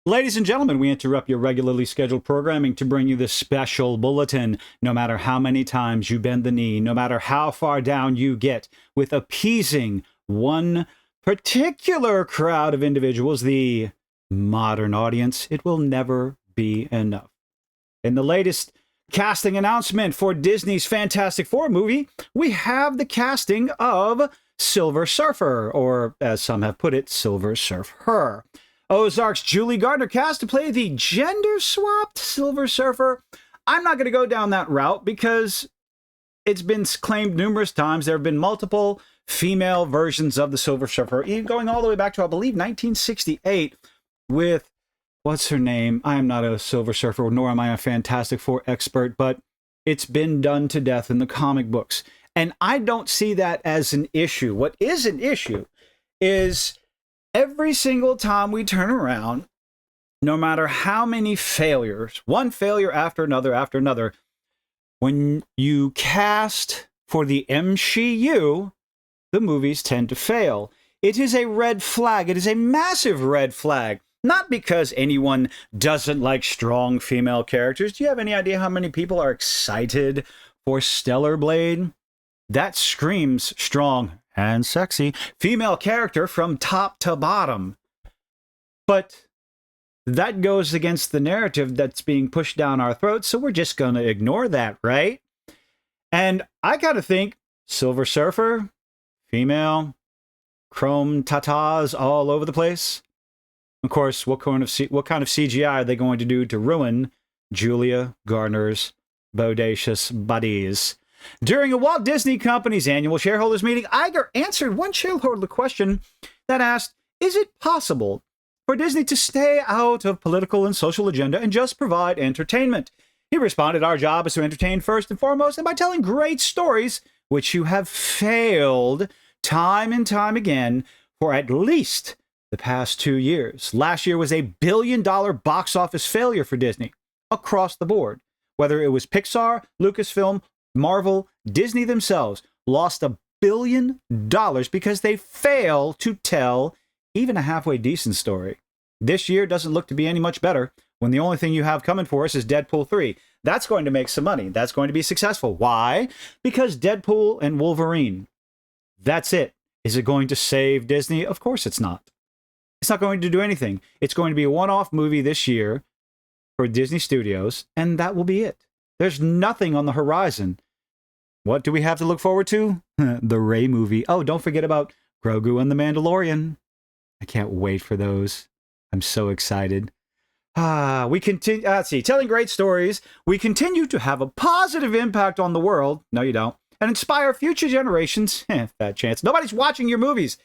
Ladies and gentlemen, we interrupt your regularly scheduled programming to bring you this special bulletin. No matter how many times you bend the knee, no matter how far down you get with appeasing one particular crowd of individuals, the modern audience, it will never be enough. In the latest casting announcement for Disney's Fantastic Four movie, we have the casting of Silver Surfer, or as some have put it, Silver Surfer. Ozark's Julie Garner cast to play the gender-swapped Silver Surfer. I'm not going to go down that route because it's been claimed numerous times. There have been multiple female versions of the Silver Surfer, even going all the way back to, I believe, 1968 with, what's her name? I am not a Silver Surfer, nor am I a Fantastic Four expert, but it's been done to death in the comic books. And I don't see that as an issue. What is an issue is every single time we turn around, no matter how many failures, one failure after another, when you cast for the MCU, the movies tend to fail. It is a red flag. It is a massive red flag. Not because anyone doesn't like strong female characters. Do you have any idea how many people are excited for Stellar Blade? That screams strong and sexy female character from top to bottom. But that goes against the narrative that's being pushed down our throats, so we're just going to ignore that, right? And I gotta think, Silver Surfer, female, chrome tatas all over the place. Of course, what kind of CGI are they going to do to ruin Julia Garner's bodacious buddies? During a Walt Disney Company's annual shareholders meeting, Iger answered one shareholder question that asked, is it possible for Disney to stay out of political and social agenda and just provide entertainment? He responded, our job is to entertain first and foremost, and by telling great stories, which you have failed time and time again for at least the past 2 years. Last year was a $1 billion box office failure for Disney across the board. Whether it was Pixar, Lucasfilm, Marvel, Disney themselves lost $1 billion because they fail to tell even a halfway decent story. This year doesn't look to be any much better when the only thing you have coming for us is Deadpool 3. That's going to make some money. That's going to be successful. Why? Because Deadpool and Wolverine. That's it. Is it going to save Disney? Of course it's not. It's not going to do anything. It's going to be a one-off movie this year for Disney Studios, and that will be it. There's nothing on the horizon. What do we have to look forward to? The Rey movie. Oh, don't forget about Grogu and the Mandalorian. I can't wait for those. I'm so excited. We continue, telling great stories. We continue to have a positive impact on the world. No, you don't. And inspire future generations. Fat chance. Nobody's watching your movies.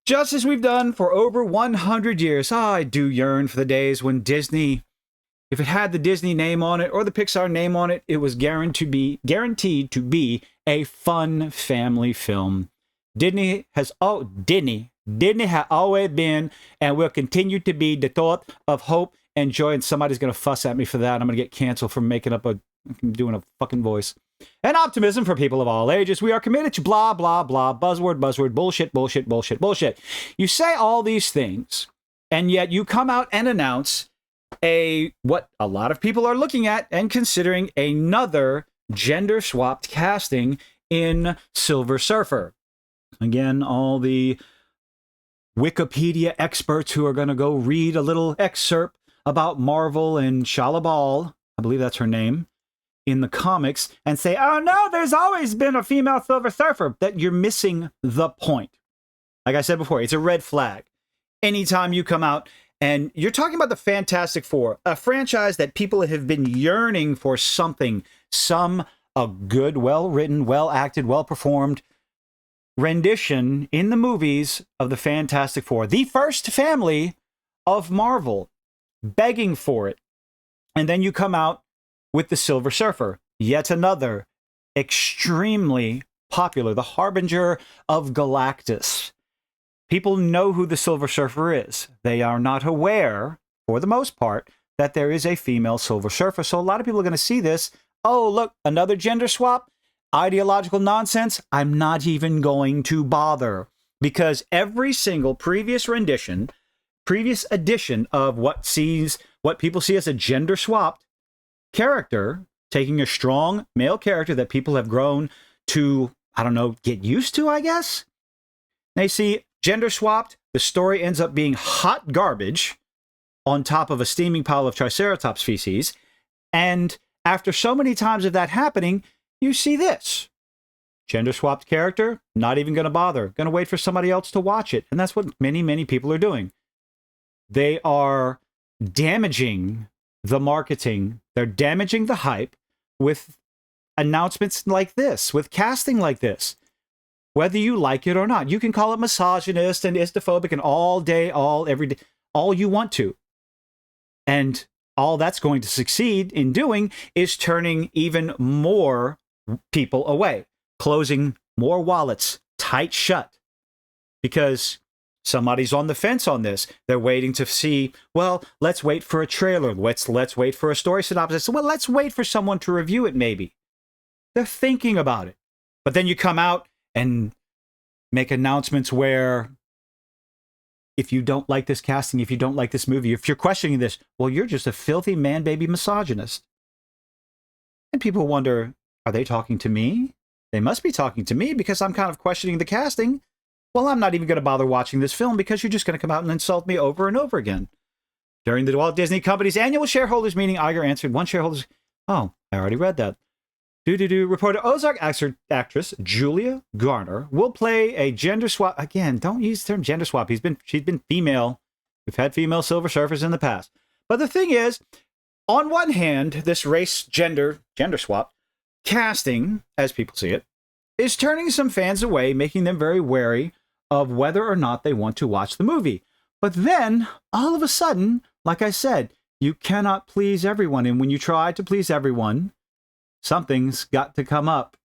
Just as we've done for over 100 years. I do yearn for the days when Disney, if it had the Disney name on it or the Pixar name on it, it was guaranteed to be a fun family film. Disney has always been and will continue to be the thought of hope and joy. And somebody's going to fuss at me for that. I'm going to get canceled for doing a fucking voice. And optimism for people of all ages. We are committed to blah, blah, blah, buzzword, bullshit. You say all these things, and yet you come out and announce what a lot of people are looking at and considering another gender-swapped casting in Silver Surfer. Again, all the Wikipedia experts who are going to go read a little excerpt about Marvel and Shalabal, I believe that's her name, in the comics, and say, oh no, there's always been a female Silver Surfer, that you're missing the point. Like I said before, it's a red flag. Anytime you come out and you're talking about the Fantastic Four, a franchise that people have been yearning for something, a good, well-written, well-acted, well-performed rendition in the movies of the Fantastic Four, the first family of Marvel, begging for it. And then you come out with the Silver Surfer, yet another extremely popular, the harbinger of Galactus. People know who the Silver Surfer is. They are not aware, for the most part, that there is a female Silver Surfer. So a lot of people are going to see this. Oh, look, another gender swap? Ideological nonsense? I'm not even going to bother. Because every single previous rendition previous edition of what people see as a gender swapped character, taking a strong male character that people have grown to, I don't know, get used to, I guess. They see gender swapped, the story ends up being hot garbage on top of a steaming pile of Triceratops feces. And after so many times of that happening, you see this. Gender swapped character, not even going to bother. Going to wait for somebody else to watch it. And that's what many, many people are doing. They are damaging the marketing. They're damaging the hype with announcements like this, with casting like this. Whether you like it or not. You can call it misogynist and istophobic and all day, every day, all you want to. And all that's going to succeed in doing is turning even more people away, closing more wallets tight shut. Because somebody's on the fence on this. They're waiting to see, well, let's wait for a trailer. Let's wait for a story synopsis. Well, let's wait for someone to review it, maybe. They're thinking about it. But then you come out and make announcements where if you don't like this casting, if you don't like this movie, if you're questioning this, well, you're just a filthy man-baby misogynist. And people wonder, are they talking to me? They must be talking to me because I'm kind of questioning the casting. Well, I'm not even going to bother watching this film because you're just going to come out and insult me over and over again. During the Walt Disney Company's annual shareholders meeting, Iger answered one shareholder's, oh, I already read that. Reported Ozark actress Julia Garner will play a gender swap. Again, don't use the term gender swap. She's been female. We've had female Silver Surfers in the past. But the thing is, on one hand, this race gender swap casting, as people see it, is turning some fans away, making them very wary of whether or not they want to watch the movie. But then, all of a sudden, like I said, you cannot please everyone. And when you try to please everyone, something's got to come up.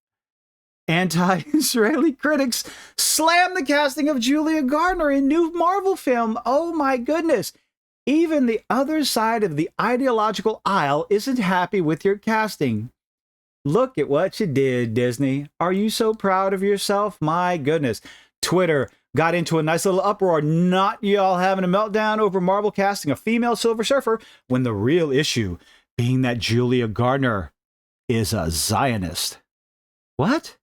Anti-Israeli critics slam the casting of Julia Garner in new Marvel film. Oh my goodness. Even the other side of the ideological aisle isn't happy with your casting. Look at what you did, Disney. Are you so proud of yourself? My goodness. Twitter got into a nice little uproar, not y'all having a meltdown over Marvel casting a female Silver Surfer, when the real issue being that Julia Garner is a Zionist. What?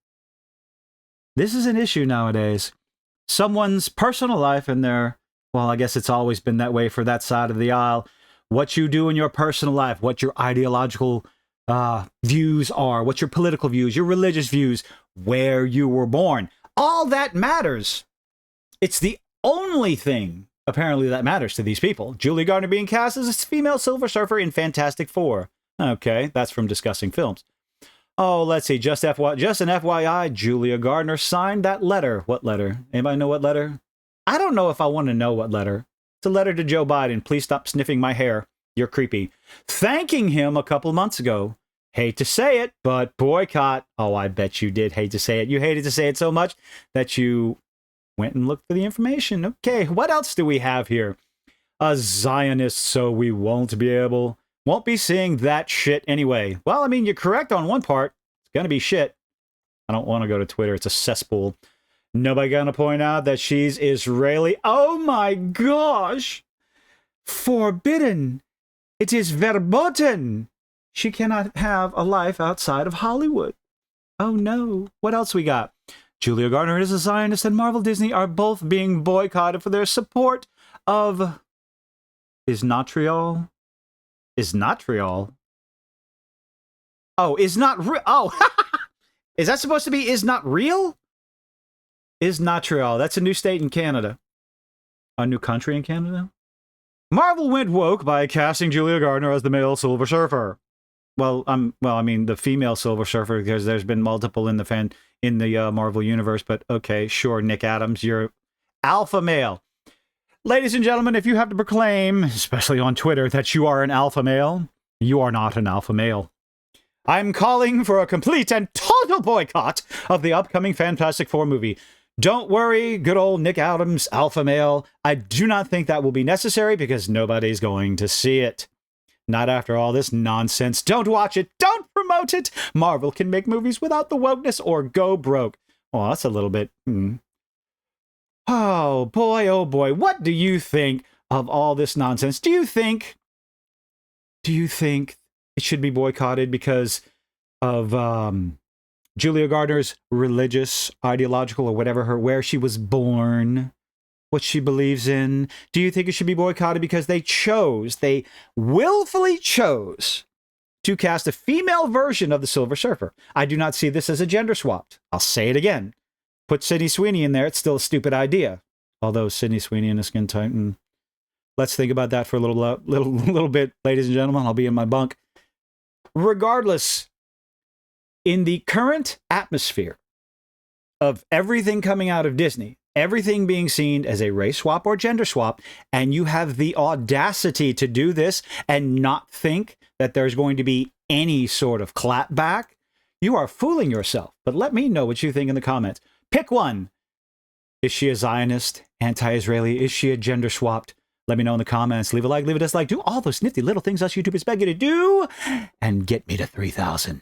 This is an issue nowadays. Someone's personal life and their, well, I guess it's always been that way for that side of the aisle. What you do in your personal life, what your ideological views are, what your political views, your religious views, where you were born. All that matters. It's the only thing, apparently, that matters to these people. Julia Garner being cast as a female Silver Surfer in Fantastic Four. Okay, that's from Discussing Films. Oh, let's see. Just an FYI, Julia Garner signed that letter. What letter? Anybody know what letter? I don't know if I want to know what letter. It's a letter to Joe Biden. Please stop sniffing my hair. You're creepy. Thanking him a couple months ago. Hate to say it, but boycott. Oh, I bet you did hate to say it. You hated to say it so much that you went and looked for the information. Okay, what else do we have here? A Zionist, so we won't be seeing that shit anyway. Well, I mean, you're correct on one part. It's going to be shit. I don't want to go to Twitter. It's a cesspool. Nobody going to point out that she's Israeli. Oh my gosh. Forbidden. It is verboten. She cannot have a life outside of Hollywood. Oh no. What else we got? Julia Garner is a Zionist and Marvel Disney are both being boycotted for their support of Isnatrial. Oh, is not real. Oh, is that supposed to be is not real? Isnatrial. That's a new state in Canada. A new country in Canada? Marvel went woke by casting Julia Garner as the male Silver Surfer. Well, I mean the female Silver Surfer, because there's been multiple in the Marvel universe. But okay, sure, Nick Adams, you're alpha male. Ladies and gentlemen, if you have to proclaim, especially on Twitter, that you are an alpha male, you are not an alpha male. I'm calling for a complete and total boycott of the upcoming Fantastic Four movie. Don't worry, good old Nick Adams, alpha male. I do not think that will be necessary because nobody's going to see it. Not after all this nonsense. Don't watch it. Don't promote it. Marvel can make movies without the wokeness or go broke. Well, that's a little bit... Oh boy, what do you think of all this nonsense. Do you think it should be boycotted because of Julia Gardner's religious, ideological, or whatever, where she was born, what she believes in? Do you think it should be boycotted because they willfully chose to cast a female version of the Silver Surfer? I do not see this as a gender swap. I'll say it again. Put Sydney Sweeney in there. It's still a stupid idea. Although Sydney Sweeney and a Skin Titan. Let's think about that for a little bit, ladies and gentlemen. I'll be in my bunk. Regardless, in the current atmosphere of everything coming out of Disney, everything being seen as a race swap or gender swap, and you have the audacity to do this and not think that there's going to be any sort of clapback, you are fooling yourself. But let me know what you think in the comments. Pick one. Is she a Zionist, anti-Israeli? Is she a gender swapped? Let me know in the comments. Leave a like, leave a dislike. Do all those nifty little things us YouTubers beg you to do. And get me to 3,000.